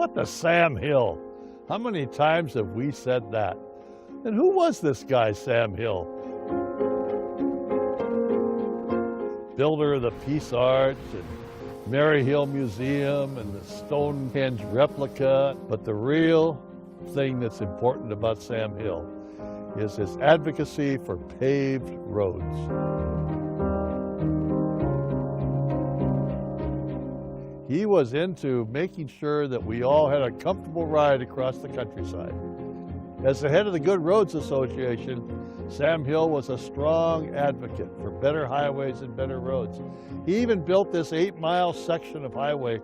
What the Sam Hill? How many times have we said that? And who was this guy, Sam Hill? Builder of the Peace Arch and Mary Hill Museum and the Stonehenge replica. But the real thing that's important about Sam Hill is his advocacy for paved roads. He was into making sure that we all had a comfortable ride across the countryside. As the head of the Good Roads Association, Sam Hill was a strong advocate for better highways and better roads. He even built this 8-mile section of highway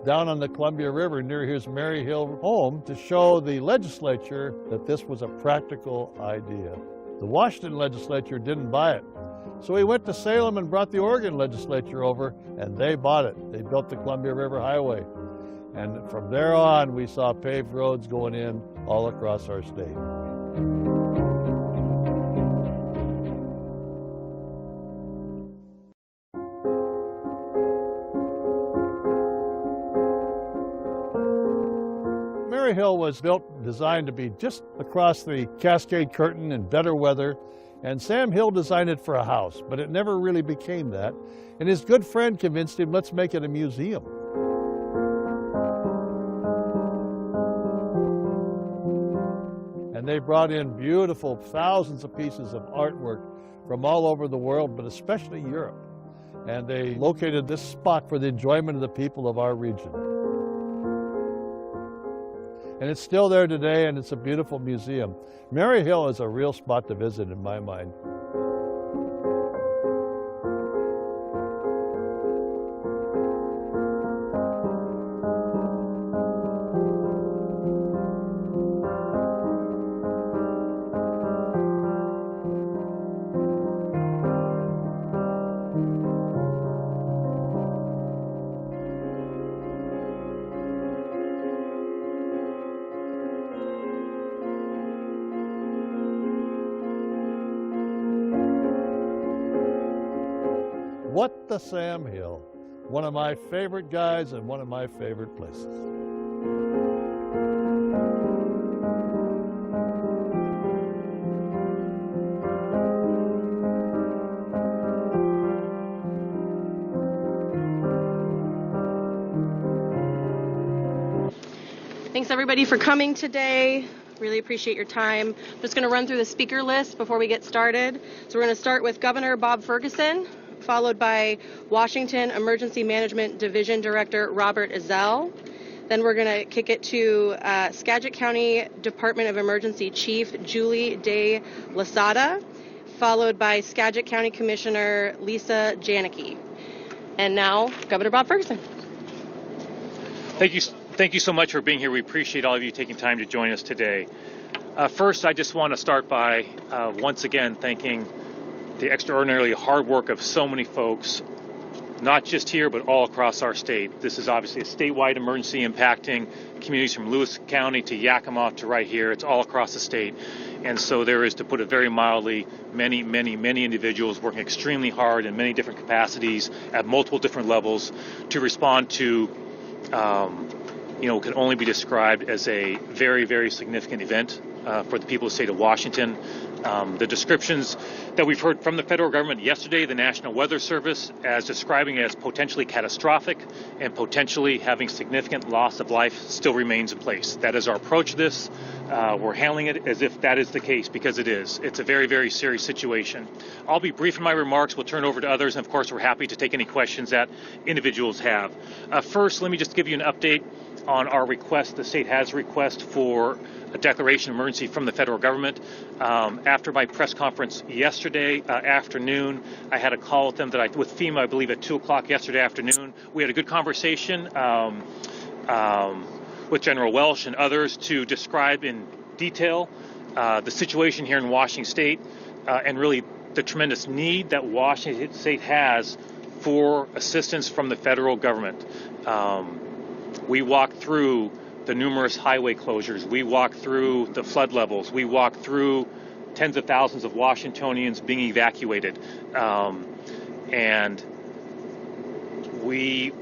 down on the Columbia River near his Mary Hill home to show the legislature that this was a practical idea. The Washington legislature didn't buy it. So he went to Salem and brought the Oregon legislature over, and they bought it. They built the Columbia River Highway. And from there on, we saw paved roads going in all across our state. Mary Hill was built, designed to be just across the Cascade Curtain in better weather. And Sam Hill designed it for a house, but it never really became that. And his good friend convinced him, let's make it a museum. And they brought in beautiful thousands of pieces of artwork from all over the world, but especially Europe. And they located this spot for the enjoyment of the people of our region. And it's still there today, and it's a beautiful museum. Mary Hill is a real spot to visit in my mind. What the Sam Hill? One of my favorite guys and one of my favorite places. Thanks everybody for coming today. Really appreciate your time. I'm just going to run through the speaker list before we get started. So we're going to start with Governor Bob Ferguson, followed by Washington Emergency Management Division Director Robert Ezell. Then we're going to kick it to Skagit County Department of Emergency Chief Julie De Lasada, followed by Skagit County Commissioner Lisa Janicki. And now, Governor Bob Ferguson. Thank you so much for being here. We appreciate all of you taking time to join us today. First, I just want to start by once again thanking the extraordinarily hard work of so many folks, not just here, but all across our state. This is obviously a statewide emergency impacting communities from Lewis County to Yakima to right here. It's all across the state. And so there is, to put it very mildly, many individuals working extremely hard in many different capacities at multiple different levels to respond to, can only be described as a very significant event for the people of the state of Washington. The descriptions that we've heard from the federal government yesterday, the National Weather Service, as describing it as potentially catastrophic and potentially having significant loss of life, still remains in place. That is our approach to this. We're handling it as if that is the case, because it is. It's a very, very serious situation. I'll be brief in my remarks. We'll turn over to others, and of course, we're happy to take any questions that individuals have. First, let me just give you an update on our request. The state has a request for a declaration of emergency from the federal government. After my press conference yesterday afternoon, I had a call with them with FEMA, I believe, at 2 o'clock yesterday afternoon. We had a good conversation with General Welsh and others to describe in detail the situation here in Washington State and really the tremendous need that Washington State has for assistance from the federal government. We walked through the numerous highway closures. We walked through the flood levels. We walked through tens of thousands of Washingtonians being evacuated. And we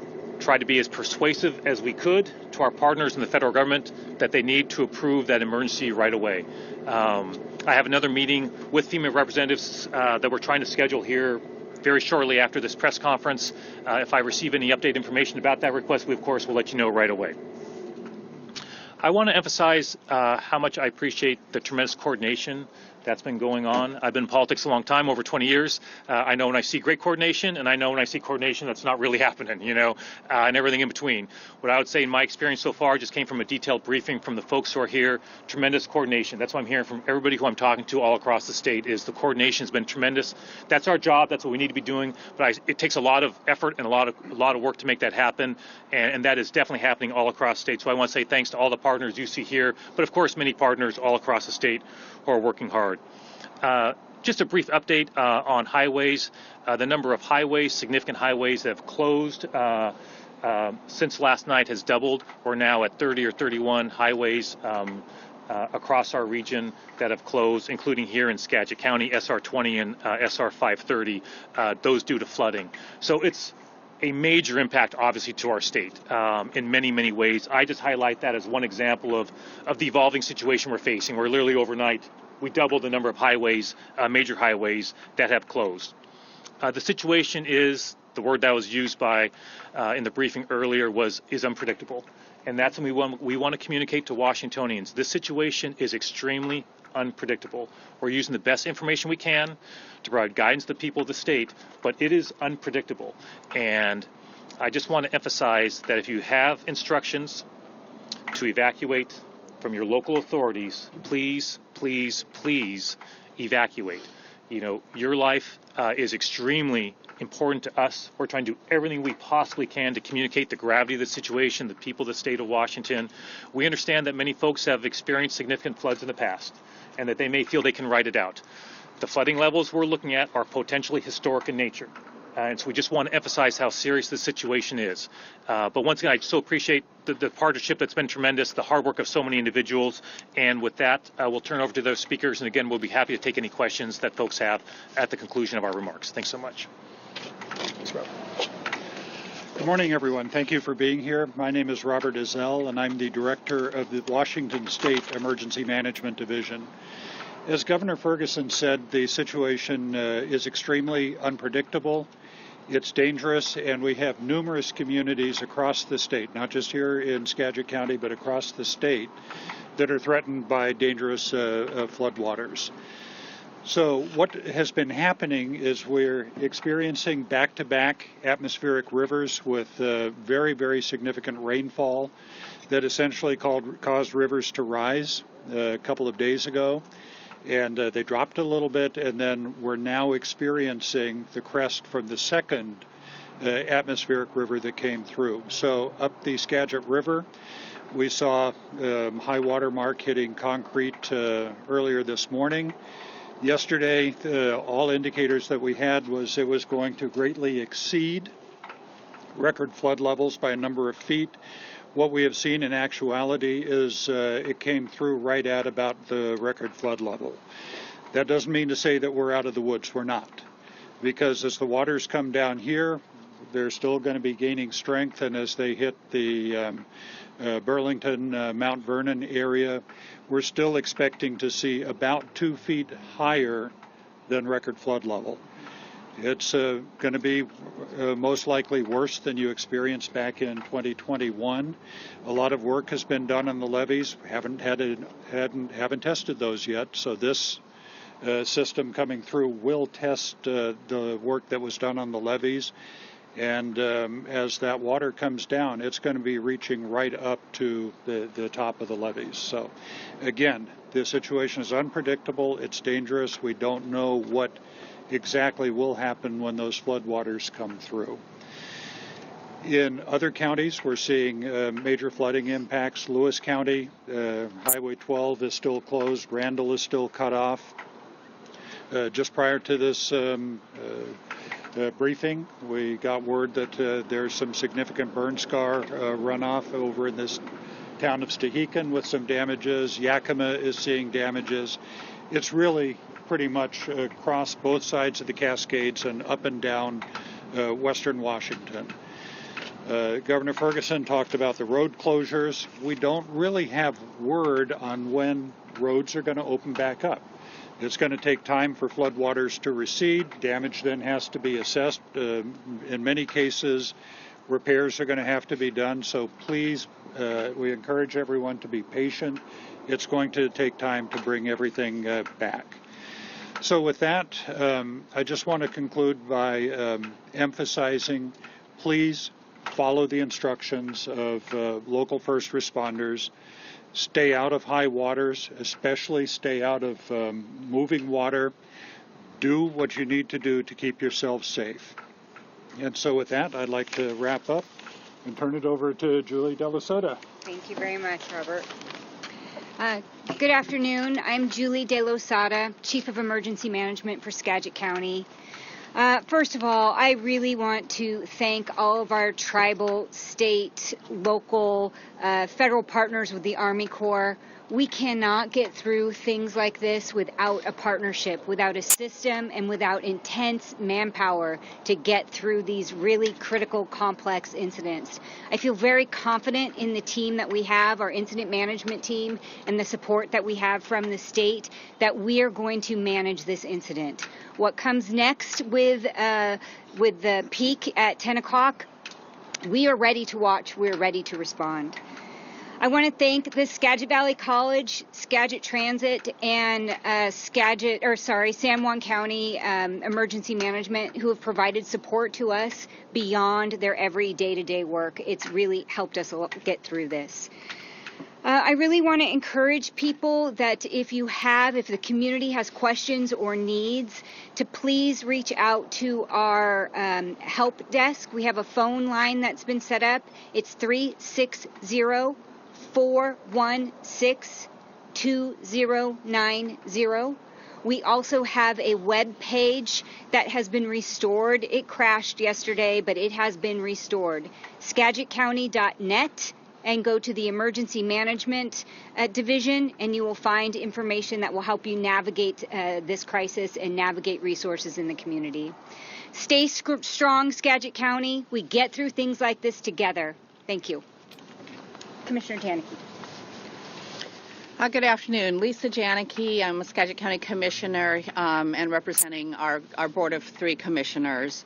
tried to be as persuasive as we could to our partners in the federal government that they need to approve that emergency right away. I have another meeting with FEMA representatives that we're trying to schedule here very shortly after this press conference. If I receive any update information about that request, we of course will let you know right away. I want to emphasize how much I appreciate the tremendous coordination that's been going on. I've been in politics a long time, over 20 years. I know when I see great coordination, and I know when I see coordination that's not really happening, and everything in between. What I would say in my experience so far just came from a detailed briefing from the folks who are here. Tremendous coordination. That's what I'm hearing from everybody who I'm talking to all across the state, is the coordination has been tremendous. That's our job. That's what we need to be doing. But it takes a lot of effort and a lot of work to make that happen, and that is definitely happening all across the state. So I want to say thanks to all the partners you see here, but of course many partners all across the state who are working hard. Just a brief update on highways. The number of highways, significant highways that have closed since last night has doubled. We're now at 30 or 31 highways across our region that have closed, including here in Skagit County, SR 20 and SR 530, those due to flooding. So it's a major impact, obviously, to our state in many, many ways. I just highlight that as one example of the evolving situation we're facing, where literally overnight we doubled the number of highways, major highways, that have closed. The situation is, the word that was used in the briefing earlier is unpredictable. And that's what we want to communicate to Washingtonians. This situation is extremely unpredictable. We're using the best information we can to provide guidance to the people of the state, but it is unpredictable. And I just want to emphasize that if you have instructions to evacuate from your local authorities, please, please, please evacuate. Your life is extremely important to us. We're trying to do everything we possibly can to communicate the gravity of the situation, the people of the state of Washington. We understand that many folks have experienced significant floods in the past, and that they may feel they can ride it out. The flooding levels we're looking at are potentially historic in nature. And so we just want to emphasize how serious this situation is. But once again, I so appreciate the partnership that's been tremendous, the hard work of so many individuals. And with that, we'll turn over to those speakers. And again, we'll be happy to take any questions that folks have at the conclusion of our remarks. Thanks so much. Thanks, Rob. Good morning, everyone. Thank you for being here. My name is Robert Ezell, and I'm the director of the Washington State Emergency Management Division. As Governor Ferguson said, the situation is extremely unpredictable. It's dangerous, and we have numerous communities across the state, not just here in Skagit County, but across the state, that are threatened by dangerous floodwaters. So what has been happening is we're experiencing back-to-back atmospheric rivers with very, very significant rainfall that essentially caused rivers to rise a couple of days ago. And they dropped a little bit, and then we're now experiencing the crest from the second atmospheric river that came through. So up the Skagit River, we saw high water mark hitting concrete earlier this morning. Yesterday, all indicators that we had was it was going to greatly exceed record flood levels by a number of feet. What we have seen in actuality is it came through right at about the record flood level. That doesn't mean to say that we're out of the woods. We're not. Because as the waters come down here, they're still going to be gaining strength, and as they hit the Burlington, Mount Vernon area, we're still expecting to see about 2 feet higher than record flood level. It's going to be most likely worse than you experienced back in 2021. A lot of work has been done on the levees. Haven't tested those yet, so this system coming through will test the work that was done on the levees. And as that water comes down, it's going to be reaching right up to the top of the levees. So again, the situation is unpredictable. It's dangerous. We don't know what exactly will happen when those floodwaters come through. In other counties, we're seeing major flooding impacts. Lewis County, Highway 12 is still closed. Randall is still cut off. Just prior to this briefing, we got word that there's some significant burn scar runoff over in this town of Stehekin with some damages. Yakima is seeing damages. It's really pretty much across both sides of the Cascades and up and down western Washington. Governor Ferguson talked about the road closures. We don't really have word on when roads are going to open back up. It's going to take time for floodwaters to recede. Damage then has to be assessed. In many cases, repairs are going to have to be done. So please, we encourage everyone to be patient. It's going to take time to bring everything back. So with that, I just want to conclude by emphasizing, please follow the instructions of local first responders. Stay out of high waters, especially stay out of moving water. Do what you need to do to keep yourself safe. And so with that, I'd like to wrap up and turn it over to Julie De La Sota. Thank you very much, Robert. Good afternoon. I'm Julie De La Sota, Chief of Emergency Management for Skagit County. First of all, I really want to thank all of our tribal, state, local, federal partners with the Army Corps. We cannot get through things like this without a partnership, without a system, and without intense manpower to get through these really critical, complex incidents. I feel very confident in the team that we have, our incident management team, and the support that we have from the state, that we are going to manage this incident. What comes next with the peak at 10 o'clock, we are ready to watch, we're ready to respond. I want to thank the Skagit Valley College, Skagit Transit, and San Juan County Emergency Management, who have provided support to us beyond their every day-to-day work. It's really helped us get through this. I really want to encourage people that if the community has questions or needs, to please reach out to our help desk. We have a phone line that's been set up. It's 360-416-2090. We also have a web page that has been restored. It crashed yesterday, but it has been restored. SkagitCounty.net. And go to the Emergency Management Division, and you will find information that will help you navigate this crisis and navigate resources in the community. Stay strong, Skagit County. We get through things like this together. Thank you. Commissioner Janicki. Good afternoon. Lisa Janicki. I'm a Skagit County Commissioner and representing our Board of 3 commissioners.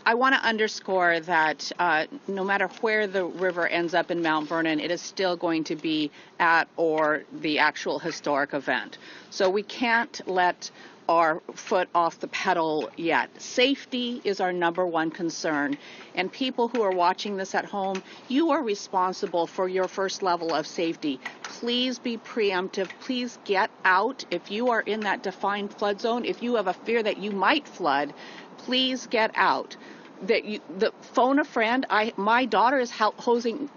I want to underscore that no matter where the river ends up in Mount Vernon, it is still going to be at or the actual historic event. So we can't let our foot off the pedal yet. Safety is our number one concern. And people who are watching this at home, you are responsible for your first level of safety. Please be preemptive. Please get out. If you are in that defined flood zone, if you have a fear that you might flood, please get out. Phone a friend. My daughter is housing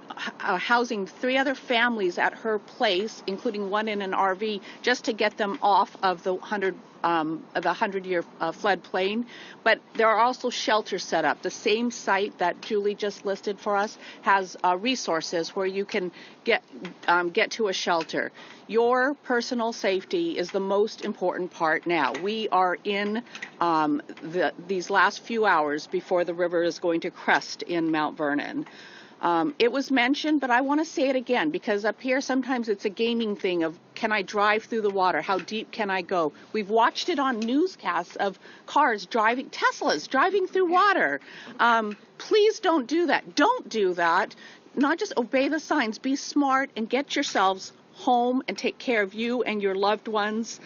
3 other families at her place, including one in an RV, just to get them off of the 100-year floodplain. But there are also shelters set up. The same site that Julie just listed for us has resources where you can get to a shelter. Your personal safety is the most important part now. We are in these last few hours before the river is going to crest in Mount Vernon. It was mentioned, but I want to say it again, because up here sometimes it's a gaming thing of, can I drive through the water? How deep can I go? We've watched it on newscasts of cars driving, Teslas driving through water. Please don't do that. Don't do that. Not just obey the signs. Be smart and get yourselves home and take care of you and your loved ones.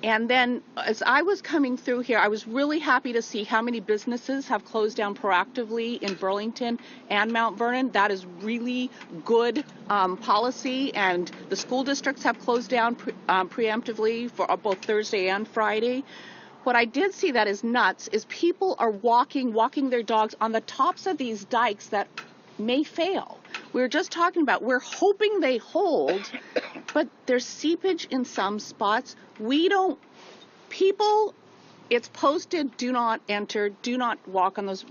And then as I was coming through here, I was really happy to see how many businesses have closed down proactively in Burlington and Mount Vernon. That is really good policy, and the school districts have closed down preemptively for both Thursday and Friday. What I did see that is nuts is people are walking their dogs on the tops of these dikes that may fail. We were just talking about, we're hoping they hold, but there's seepage in some spots. It's posted, do not enter, do not walk on those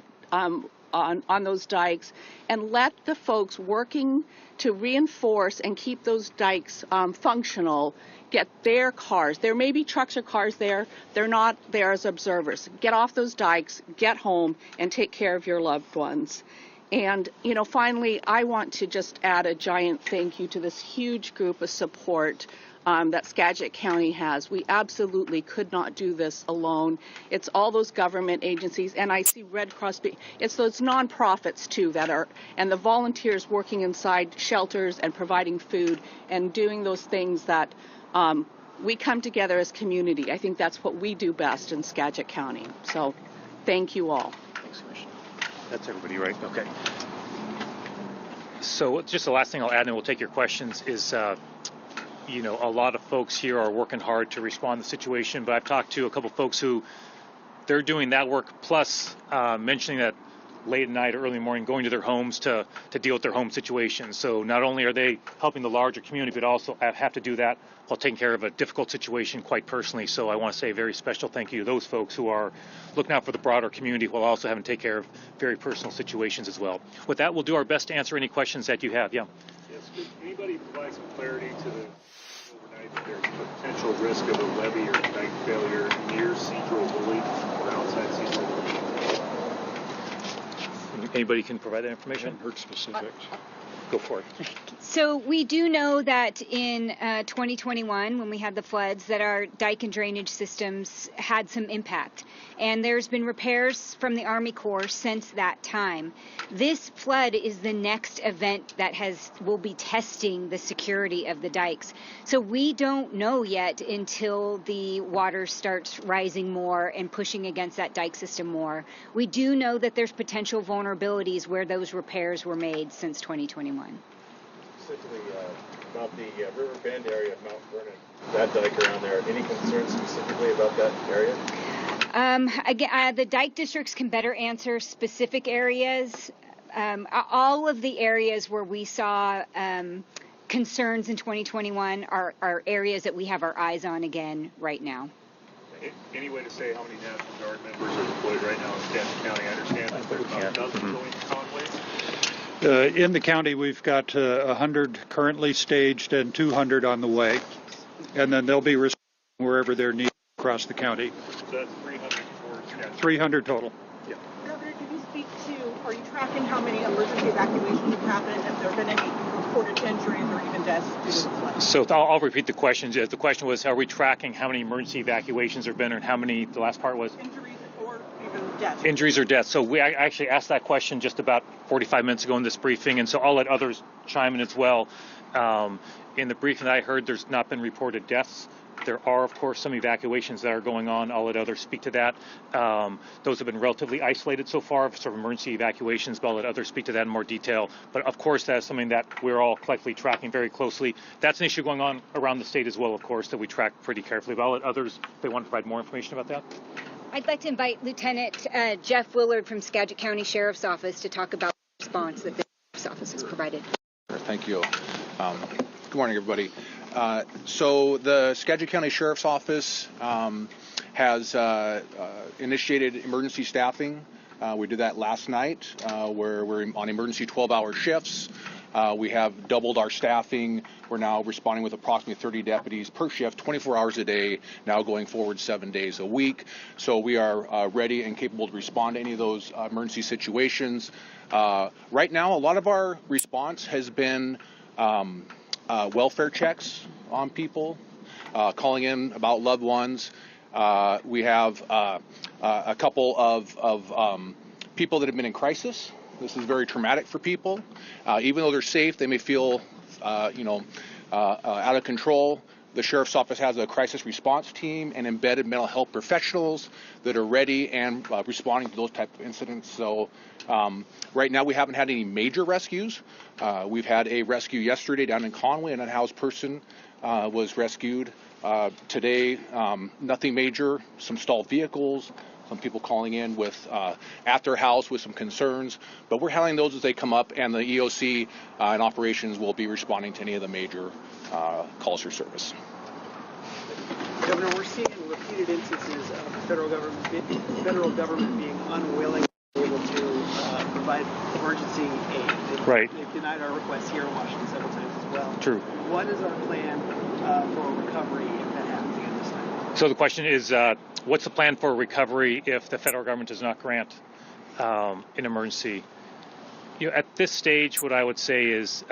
on those dikes, and let the folks working to reinforce and keep those dikes functional get their cars. There may be trucks or cars there. They're not there as observers. Get off those dikes, get home, and take care of your loved ones. And, finally, I want to just add a giant thank you to this huge group of support that Skagit County has. We absolutely could not do this alone. It's all those government agencies, and I see Red Cross, it's those nonprofits too and the volunteers working inside shelters and providing food and doing those things that we come together as community. I think that's what we do best in Skagit County. So thank you all. Thanks, Commissioner. That's everybody, right? Okay. So just the last thing I'll add, and we'll take your questions, is a lot of folks here are working hard to respond to the situation, but I've talked to a couple folks who they're doing that work, plus mentioning that late at night or early morning, going to their homes to deal with their home situation. So not only are they helping the larger community, but also have to do that while taking care of a difficult situation quite personally. So I want to say a very special thank you to those folks who are looking out for the broader community while also having to take care of very personal situations as well. With that, we'll do our best to answer any questions that you have. Yeah. Yes. Could anybody provide some clarity to the overnight that there's potential risk of a levee or dike failure near Cedral Village or outside Cedral Village? Anybody can provide that information? I haven't heard specifics. Go for it. So we do know that in 2021, when we had the floods, that our dike and drainage systems had some impact. And there's been repairs from the Army Corps since that time. This flood is the next event that will be testing the security of the dikes. So we don't know yet until the water starts rising more and pushing against that dike system more. We do know that there's potential vulnerabilities where those repairs were made since 2021. Specifically about the River Bend area of Mount Vernon, that dike around there. Any concerns specifically about that area? Again, the dike districts can better answer specific areas. All of the areas where we saw concerns in 2021 are areas that we have our eyes on again right now. Any way to say how many National Guard members are deployed right now in Skagit County? I understand that there's about a dozen going to Conway. In the county, we've got 100 currently staged and 200 on the way, and then they'll be responding wherever they're needed across the county. So that's 300 for Skagit. 300 total. Yeah. Governor, can you speak to, are you tracking how many emergency evacuations have happened? Have there been any reported injuries or even deaths due to the flood? So I'll repeat the question. The question was, are we tracking how many emergency evacuations there have been and how many, the last part was? Injuries or even deaths? Injuries or deaths. So I actually asked that question just about 45 minutes ago in this briefing, and so I'll let others chime in as well. In the briefing that I heard, there's not been reported deaths. There are, of course, some evacuations that are going on. I'll let others speak to that. Those have been relatively isolated so far, sort of emergency evacuations, but I'll let others speak to that in more detail. But, of course, that's something that we're all collectively tracking very closely. That's an issue going on around the state as well, of course, that we track pretty carefully. But I'll let others, if they want to provide more information about that. I'd like to invite Lieutenant Jeff Willard from Skagit County Sheriff's Office to talk about the response that the Sheriff's Office has provided. Thank you. Good morning, everybody. So the Skagit County Sheriff's Office has initiated emergency staffing. We did that last night where we're on emergency 12-hour shifts. We have doubled our staffing. We're now responding with approximately 30 deputies per shift, 24 hours a day, now going forward 7 days a week. So we are ready and capable to respond to any of those emergency situations. Right now, a lot of our response has been welfare checks on people, calling in about loved ones. We have a couple of people that have been in crisis. This is very traumatic for people. Even though they're safe, they may feel, out of control. The Sheriff's Office has a crisis response team and embedded mental health professionals that are ready and responding to those type of incidents. So right now we haven't had any major rescues. We've had a rescue yesterday down in Conway. An unhoused person was rescued. Today, nothing major, some stalled vehicles, some people calling in with at their house with some concerns, but we're handling those as they come up, and the EOC and operations will be responding to any of the major calls for service. Governor, we're seeing repeated instances of the federal government being unwilling to be able to provide emergency aid. Right. They've denied our requests here in Washington several times as well. True. What is our plan for recovery if that happens again this time? So the question is, what's the plan for recovery if the federal government does not grant an emergency? At this stage, what I would say is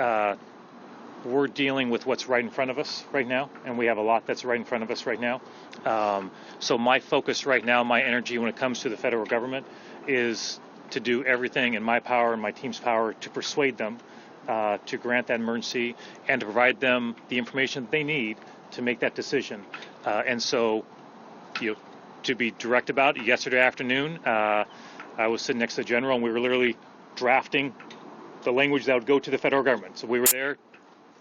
we're dealing with what's right in front of us right now, and we have a lot that's right in front of us right now. So my focus right now, my energy when it comes to the federal government is to do everything in my power and my team's power to persuade them to grant that emergency and to provide them the information they need to make that decision. And so, to be direct about it, yesterday afternoon, I was sitting next to the general, and we were literally drafting the language that would go to the federal government. So we were there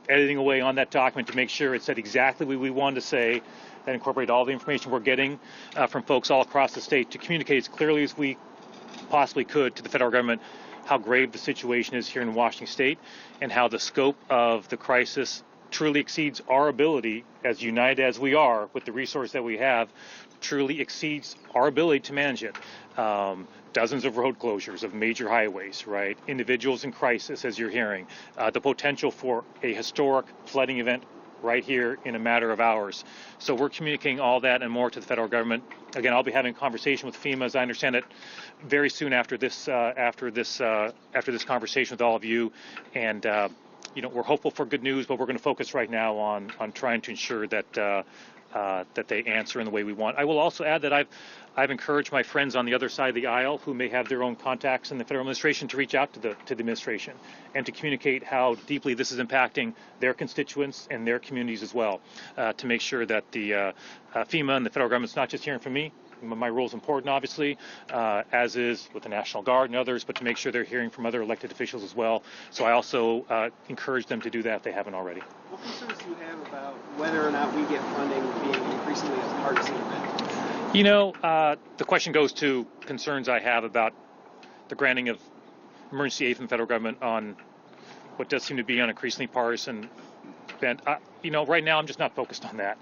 editing away on that document to make sure it said exactly what we wanted to say, that incorporated all the information we're getting from folks all across the state to communicate as clearly as we possibly could to the federal government how grave the situation is here in Washington state and how the scope of the crisis truly exceeds our ability, as united as we are with the resource that we have, truly exceeds our ability to manage it. Dozens of road closures of major highways, right? Individuals in crisis, as you're hearing. The potential for a historic flooding event right here in a matter of hours. So we're communicating all that and more to the federal government. Again, I'll be having a conversation with FEMA, as I understand it, very soon after this conversation with all of you. And we're hopeful for good news, but we're going to focus right now on trying to ensure that that they answer in the way we want. I will also add that I've encouraged my friends on the other side of the aisle who may have their own contacts in the federal administration to reach out to the administration and to communicate how deeply this is impacting their constituents and their communities as well, to make sure that the FEMA and the federal government's not just hearing from me. My role is important, obviously, as is with the National Guard and others, but to make sure they're hearing from other elected officials as well. So I also encourage them to do that if they haven't already. What concerns do you have about whether or not we get funding being increasingly a partisan event? The question goes to concerns I have about the granting of emergency aid from the federal government on what does seem to be an increasingly partisan event. Right now I'm just not focused on that.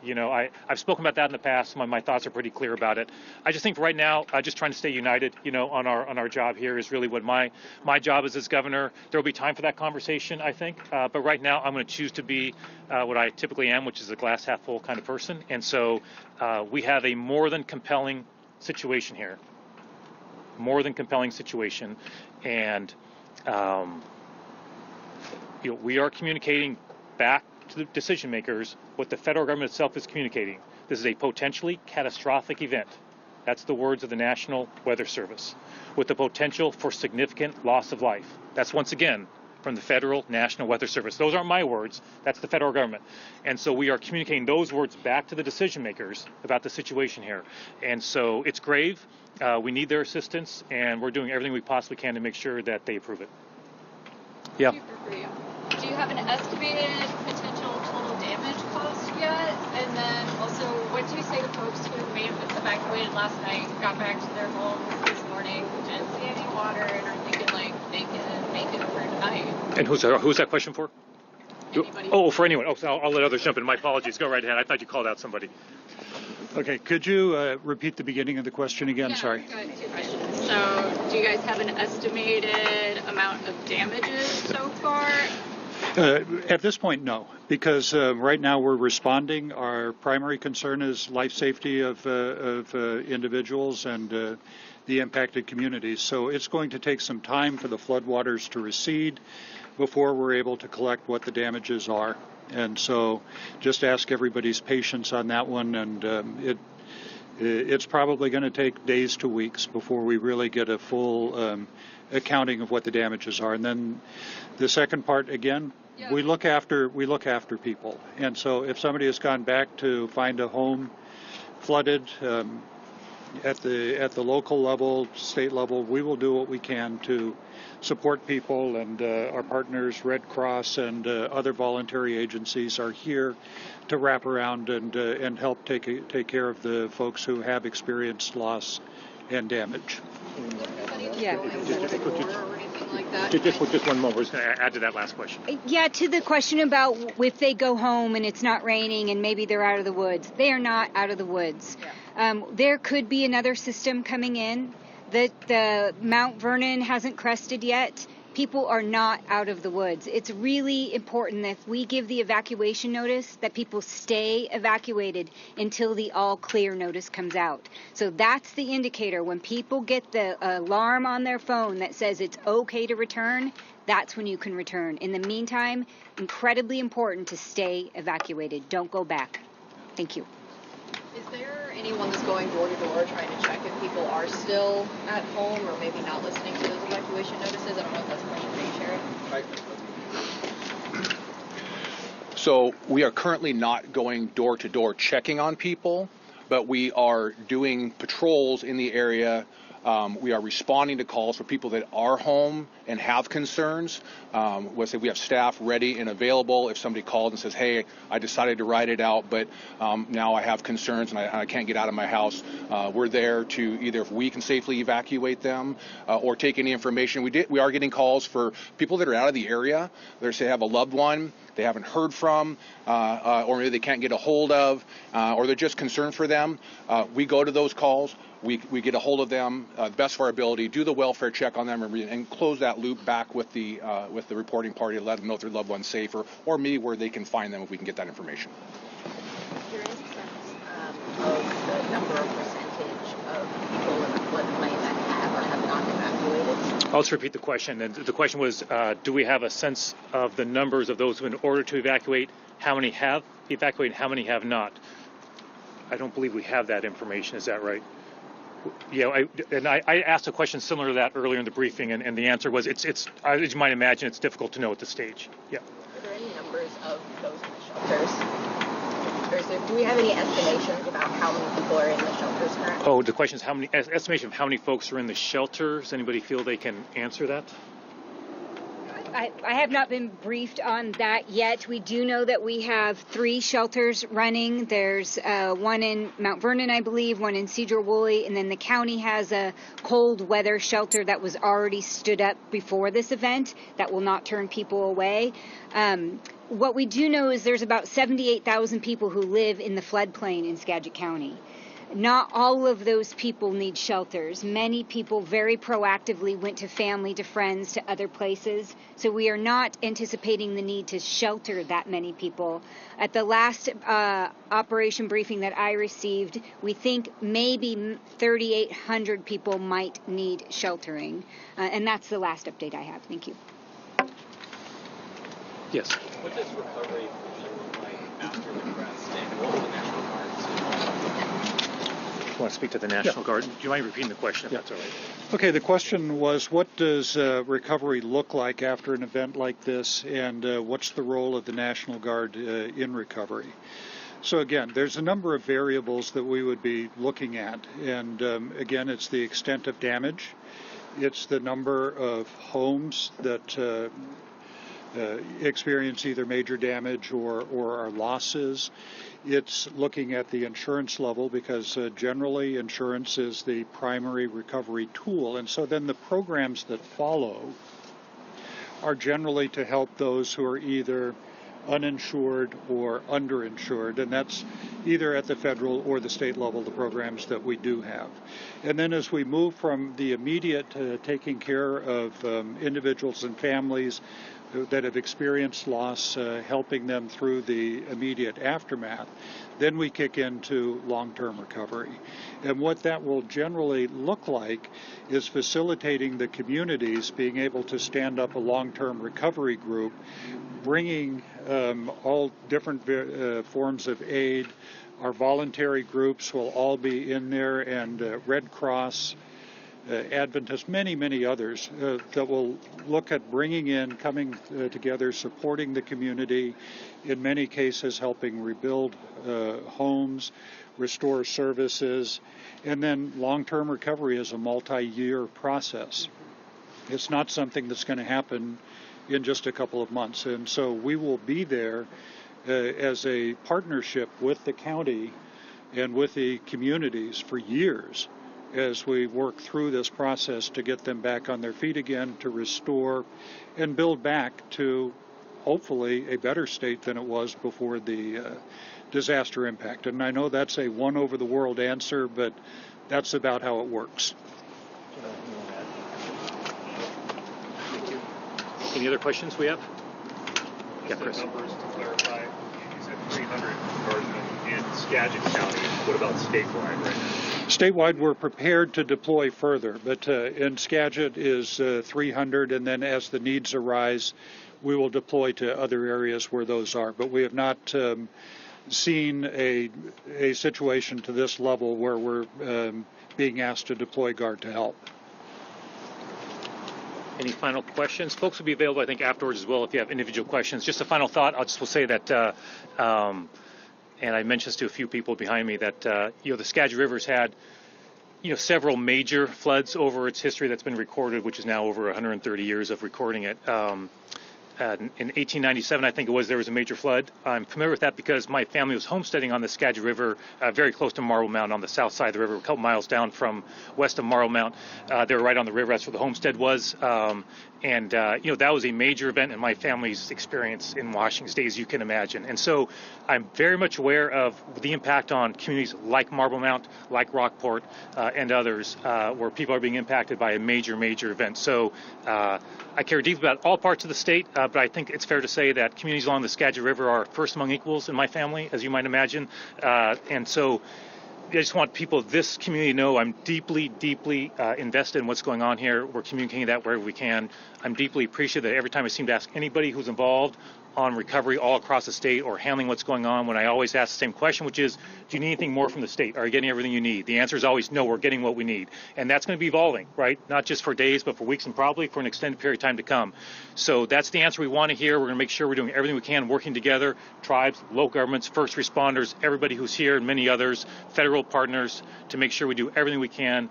I've spoken about that in the past. My thoughts are pretty clear about it. I just think right now, just trying to stay united, on our job here is really what my job is as governor. There will be time for that conversation, I think. But right now, I'm going to choose to be what I typically am, which is a glass half full kind of person. And so we have a more than compelling situation here. More than compelling situation. And, we are communicating back to the decision makers what the federal government itself is communicating. This is a potentially catastrophic event. That's the words of the National Weather Service, with the potential for significant loss of life. That's once again from the Federal National Weather Service. Those aren't my words. That's the federal government. And so we are communicating those words back to the decision makers about the situation here. And so it's grave. We need their assistance, and we're doing everything we possibly can to make sure that they approve it. Yeah. Do you have an estimated potential total damage cost yet? And then also, what do you say to folks who may have been evacuated last night, got back to their homes this morning, didn't see any water, and are thinking they can make it through tonight? And who's that question for? Anybody. Oh, for anyone. Oh, so I'll let others jump in. My apologies. Go right ahead. I thought you called out somebody. Okay, could you repeat the beginning of the question again? Yeah, Sorry. Go ahead, 2 questions. So, do you guys have an estimated amount of damages so far? At this point, no, because right now we're responding. Our primary concern is life safety of individuals and the impacted communities. So it's going to take some time for the floodwaters to recede before we're able to collect what the damages are. And so just ask everybody's patience on that one. And it's probably going to take days to weeks before we really get a full accounting of what the damages are. And then the second part, again, we look after people. And so if somebody has gone back to find a home flooded at the local level, state level, we will do what we can to support people, and our partners, Red Cross and other voluntary agencies, are here to wrap around and help take care of the folks who have experienced loss and damage. Yeah. Just one more. We're just going to add to that last question. Yeah, to the question about if they go home and it's not raining and maybe they're out of the woods. They are not out of the woods. There could be another system coming in. The Mount Vernon hasn't crested yet. People are not out of the woods. It's really important that if we give the evacuation notice, that people stay evacuated until the all clear notice comes out. So that's the indicator. When people get the alarm on their phone that says it's okay to return, that's when you can return. In the meantime, incredibly important to stay evacuated. Don't go back. Thank you. Is there anyone that's going door to door trying to check if people are still at home or maybe not listening to those evacuation notices? I don't know if that's a question for you, Sheriff. So we are currently not going door to door checking on people, but we are doing patrols in the area. We are responding to calls for people that are home and have concerns. We have staff ready and available. If somebody called and says, hey, I decided to ride it out, but now I have concerns and I can't get out of my house, we're there to either, if we can safely evacuate them or take any information. We are getting calls for people that are out of the area. They say have a loved one they haven't heard from, or maybe they can't get a hold of, or they're just concerned for them. We go to those calls. We get a hold of them, best of our ability, do the welfare check on them, and close that loop back with the reporting party to let them know if their loved one's safe, or me where they can find them if we can get that information. Is there any sense of the number or percentage of people in the floodplain that have or have not evacuated? I'll just repeat the question. And the question was, do we have a sense of the numbers of those who, in order to evacuate, how many have evacuated, how many have not? I don't believe we have that information. Is that right? Yeah, I asked a question similar to that earlier in the briefing, and the answer was, it's as you might imagine, it's difficult to know at this stage. Yeah. Are there any numbers of those in the shelters? Do we have any estimations about how many people are in the shelters currently? Oh, the question is estimation of how many folks are in the shelters. Anybody feel they can answer that? I have not been briefed on that yet. We do know that we have 3 shelters running. There's one in Mount Vernon, I believe, one in Cedar-Woolley, and then the county has a cold weather shelter that was already stood up before this event that will not turn people away. What we do know is there's about 78,000 people who live in the floodplain in Skagit County. Not all of those people need shelters. Many people very proactively went to family, to friends, to other places. So we are not anticipating the need to shelter that many people. At the last operation briefing that I received, we think maybe 3,800 people might need sheltering. And that's the last update I have. Thank you. Yes. What does recovery look like after the crest, and what will the National Guard I want to speak to the National Guard. Do you mind repeating the question, if that's all right? Okay, the question was, what does recovery look like after an event like this, and what's the role of the National Guard in recovery? So again, there's a number of variables that we would be looking at, and again, it's the extent of damage, it's the number of homes that experience either major damage or are losses. It's looking at the insurance level, because generally insurance is the primary recovery tool. And so then the programs that follow are generally to help those who are either uninsured or underinsured, and that's either at the federal or the state level, the programs that we do have. And then as we move from the immediate taking care of individuals and families that have experienced loss, helping them through the immediate aftermath. Then we kick into long-term recovery. And what that will generally look like is facilitating the communities being able to stand up a long-term recovery group, bringing all different forms of aid. Our voluntary groups will all be in there, and Red Cross, Adventists, many others that will look at bringing in, coming together, supporting the community, in many cases helping rebuild homes, restore services, and then long-term recovery is a multi-year process. It's not something that's going to happen in just a couple of months, and so we will be there as a partnership with the county and with the communities for years as we work through this process to get them back on their feet again, to restore and build back to hopefully a better state than it was before the disaster impact. And I know that's a one over the world answer, but that's about how it works. Thank you. Any other questions we have? Yeah, Chris. Numbers to clarify, you said 300 guardsmen in Skagit County. What about statewide right now? Statewide, we're prepared to deploy further, but in Skagit is 300, and then as the needs arise, we will deploy to other areas where those are. But we have not seen a situation to this level where we're being asked to deploy Guard to help. Any final questions? Folks will be available, I think, afterwards as well if you have individual questions. Just a final thought, I just will say that, and I mentioned this to a few people behind me, that the Skagit River's had several major floods over its history that's been recorded, which is now over 130 years of recording it. In 1897, I think it was, there was a major flood. I'm familiar with that because my family was homesteading on the Skagit River, very close to Marble Mountain on the south side of the river, a couple miles down from west of Marble Mountain. They were right on the river. That's where the homestead was. That was a major event in my family's experience in Washington State, as you can imagine. And so I'm very much aware of the impact on communities like Marble Mountain, like Rockport, and others, where people are being impacted by a major event. So I care deeply about all parts of the state, but I think it's fair to say that communities along the Skagit River are first among equals in my family, as you might imagine. And so I just want people of this community to know I'm deeply invested in what's going on here. We're communicating that wherever we can. I'm deeply appreciative that every time I seem to ask anybody who's involved on recovery all across the state or handling what's going on, when I always ask the same question, which is, do you need anything more from the state? Are you getting everything you need? The answer is always no, we're getting what we need. And that's going to be evolving, right? Not just for days, but for weeks and probably for an extended period of time to come. So that's the answer we want to hear. We're going to make sure we're doing everything we can, working together, tribes, local governments, first responders, everybody who's here and many others, federal partners, to make sure we do everything we can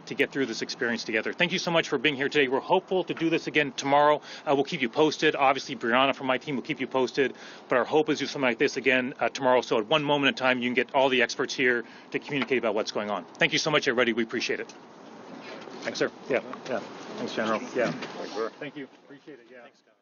to get through this experience together. Thank you so much for being here today. We're hopeful to do this again tomorrow. We'll keep you posted. Obviously, Brianna from my team will keep you posted. But our hope is to do something like this again tomorrow. So at one moment in time, you can get all the experts here to communicate about what's going on. Thank you so much, everybody. We appreciate it. Thanks, sir. Yeah. Thanks, General. Yeah. Thank you. Appreciate it. Yeah. Thanks, guys.